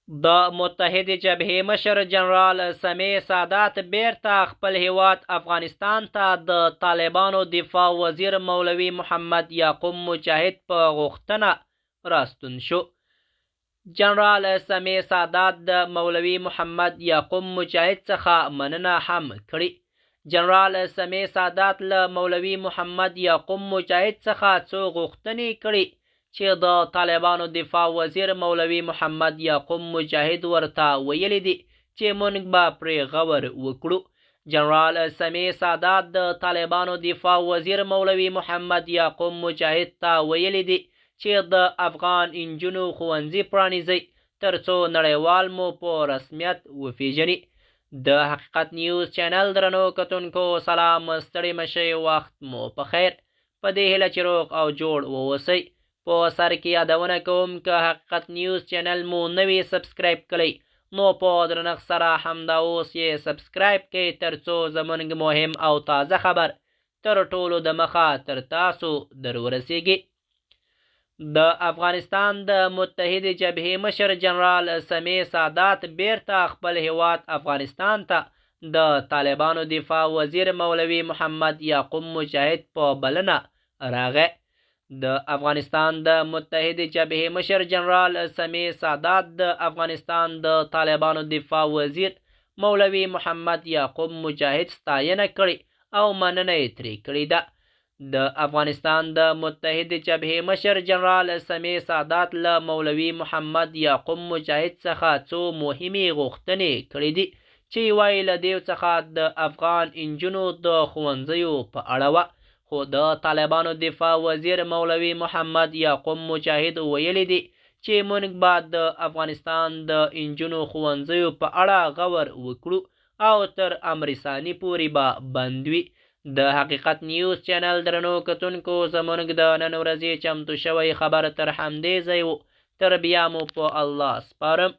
د متحدې جبهې مشر جنرال سمیع سادات بیرته خپل هیواد افغانستان ته د طالبانو دفاع وزیر مولوي محمد یعقوب مجاهد په غوښتنه راستون شو. جنرال سمیع سادات د مولوي محمد یعقوب مجاهد څخه مننه هم کړې. جنرال سمیع سادات له مولوي محمد یعقوب مجاهد څخه څو غوښتنې کړې چې د طالبانو دفاع وزیر مولوي محمد یعقوب مجاهد ورته ویلي دي چې موږ به پرې غور وکړو. جنرال سمیع سادات د طالبانو دفاع وزیر مولوي محمد یعقوب مجاهد ته ویلي دي چې د افغان انجونو ښوونځي پرانیزئ ترڅو نړیوال مو په رسمیت وپیژني. د حقیقت نیوز چینل درنو کتونکو سلام، ستړي مشئ، وخت مو په خیر. په دې هیله چې روغ او جوړ واوسئ. په سر کې یادونه کوم که حقیقت نیوز چینل مو نوی سبسکرایب کړئ نو په درنښت سره همدا اوس یې سبسکرایب کړئ ترڅو زموږ مهم او تازه خبر تر ټولو د مخه تر تاسو در ورسیږي. د افغانستان د متحدې جبهې مشر جنرال سمیع سادات بیرته خپل هیواد افغانستان ته د طالبانو دفاع وزیر مولوي محمد یعقوب مجاهد په بلنه راغی. د افغانستان د متحدې جبهې مشر جنرال سمیع سادات د افغانستان د طالبانو دفاع وزیر مولوي محمد یعقوب مجاهد ستاینه کړې او مننه یې ترې کړې ده. د افغانستان د متحدې جبهې مشر جنرال سمیع سادات له مولوي محمد یعقوب مجاهد څخه څو مهمې غوښتنې کړې دي چې یوه یې له دې څخه د افغان انجونو د ښوونځیو په اړه وه. خو د طالبانو دفاع وزیر مولوي محمد یعقوب مجاهد ویلي دي چې موږ به د افغانستان د انجونو ښوونځیو په اړه غور وکړو او تر امر ثاني پورې به بند وي. د حقیقت نیوز چینل درنو کتونکو زموږ د نن ورځې چمتو شوی خبر تر همدې ځای و. تر بیا مو په الله سپارم.